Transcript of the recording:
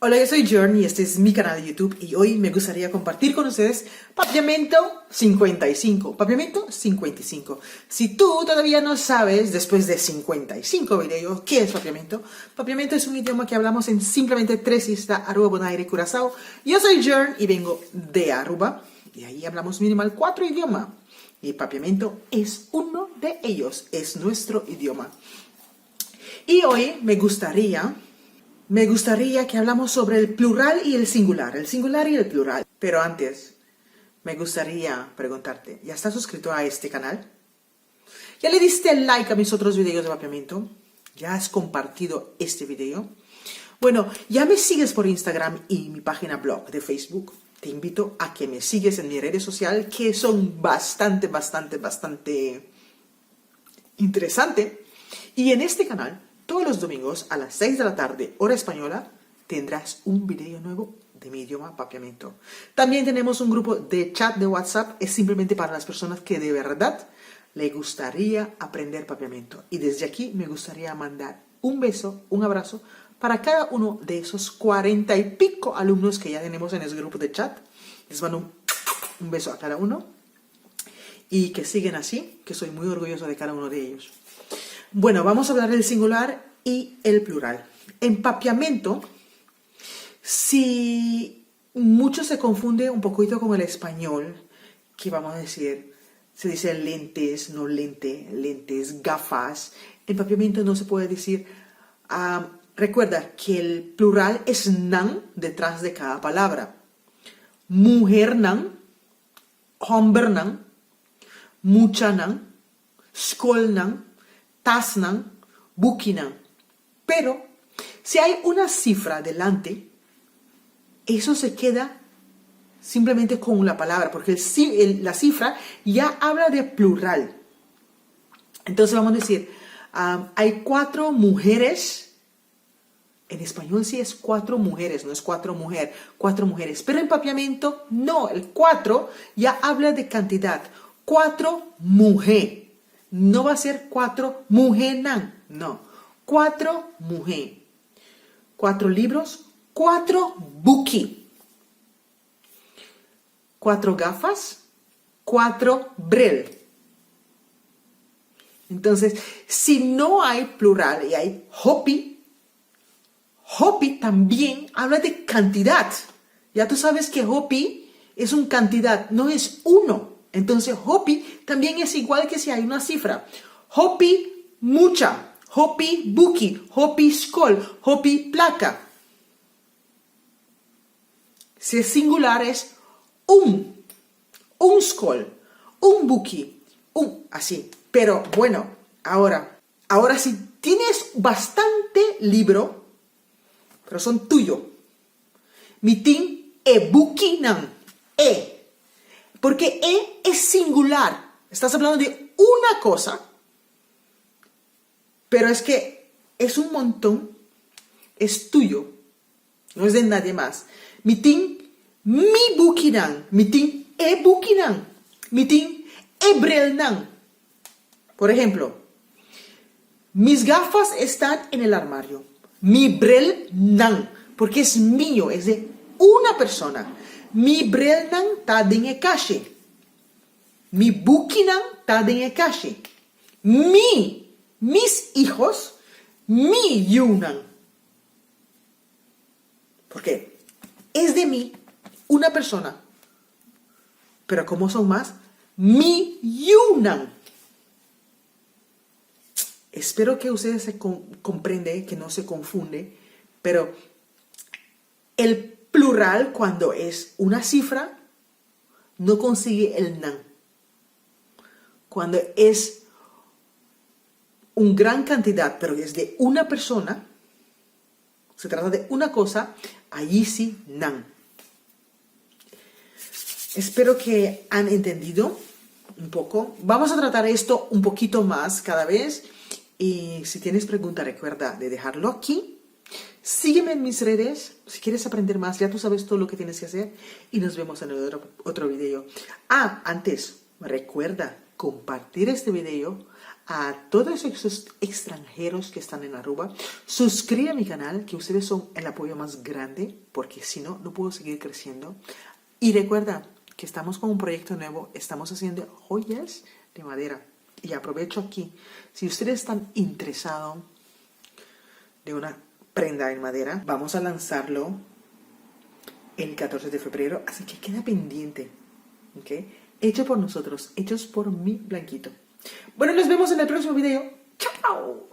Hola, yo soy Jorn y este es mi canal de YouTube y hoy me gustaría compartir con ustedes Papiamento 55. Papiamento 55. Si tú todavía no sabes, después de 55 videos, ¿qué es Papiamento? Papiamento es un idioma que hablamos en simplemente 3 islas, Aruba, Bonaire y Curazao. Yo soy Jorn y vengo de Aruba y ahí hablamos minimal 4 idiomas. Y Papiamento es uno de ellos, es nuestro idioma. Y hoy me gustaría que hablamos sobre el plural y el singular y el plural. Pero antes, me gustaría preguntarte, ¿ya estás suscrito a este canal? ¿Ya le diste like a mis otros videos de Papiamento? ¿Ya has compartido este video? Bueno, ¿ya me sigues por Instagram y mi página blog de Facebook? Te invito a que me sigues en mis redes sociales, que son bastante interesantes. Y en este canal, todos los domingos a las 6 de la tarde, hora española, tendrás un video nuevo de mi idioma Papiamento. También tenemos un grupo de chat de WhatsApp, es simplemente para las personas que de verdad le gustaría aprender Papiamento. Y desde aquí me gustaría mandar un beso, un abrazo para cada uno de esos 40 y pico alumnos que ya tenemos en ese grupo de chat. Les mando un beso a cada uno y que siguen así, que soy muy orgulloso de cada uno de ellos. Bueno, vamos a hablar del singular y el plural. En Papiamento, si mucho se confunde un poquito con el español, que vamos a decir, se dice lentes, no lente, lentes, gafas. En Papiamento no se puede decir. Recuerda que el plural es nan detrás de cada palabra. Mujer nan, hombre nan, mucha nan, skol nan, tasnan, bukinan. Pero si hay una cifra delante, eso se queda simplemente con la palabra, porque la cifra ya habla de plural. Entonces vamos a decir, hay 4 mujeres. En español sí es 4 mujeres, no es 4 mujeres. Pero en Papiamento no, el 4 ya habla de cantidad. 4 mujeres. No va a ser 4 mujenan, no. 4 mujeres. 4 libros, 4 buki. 4 gafas, 4 brel. Entonces, si no hay plural y hay hopi también habla de cantidad. Ya tú sabes que hopi es una cantidad, no es uno. Entonces, hopi también es igual que si hay una cifra. Hopi mucha, hopi buki, hopi skol, hopi placa. Si es singular es un skol, un buki, así. Pero bueno, ahora si tienes bastante libro, pero son tuyos, mitin e bukinan, porque es singular. Estás hablando de una cosa, pero es que es un montón, es tuyo, no es de nadie más. Mitin mi bukinan, mitin e bukinan, mitin e brelnan. Por ejemplo, mis gafas están en el armario. Mi brel nan, porque es mío, es de una persona. Mi brel nan ta den e cache. Mi bukinan ta den e cache. Mis hijos, mi yunan. Porque es de mí, una persona. Pero como son más, mi yunan. Espero que ustedes se comprenden, que no se confunde, pero el plural cuando es una cifra no consigue el nan. Cuando es una gran cantidad, pero es de una persona, se trata de una cosa, allí sí nan. Espero que han entendido un poco. Vamos a tratar esto un poquito más cada vez. Y si tienes pregunta, recuerda de dejarlo aquí. Sígueme en mis redes. Si quieres aprender más, ya tú sabes todo lo que tienes que hacer. Y nos vemos en el otro video. Antes, recuerda compartir este video a todos esos extranjeros que están en Aruba. Suscríbete a mi canal, que ustedes son el apoyo más grande, porque si no, no puedo seguir creciendo. Y recuerda que estamos con un proyecto nuevo, estamos haciendo joyas de madera. Y aprovecho aquí, si ustedes están interesados de una prenda en madera, vamos a lanzarlo el 14 de febrero, así que queda pendiente, ¿ok? Hecho por nosotros, hechos por mi Blanquito. Bueno, nos vemos en el próximo video. ¡Chao!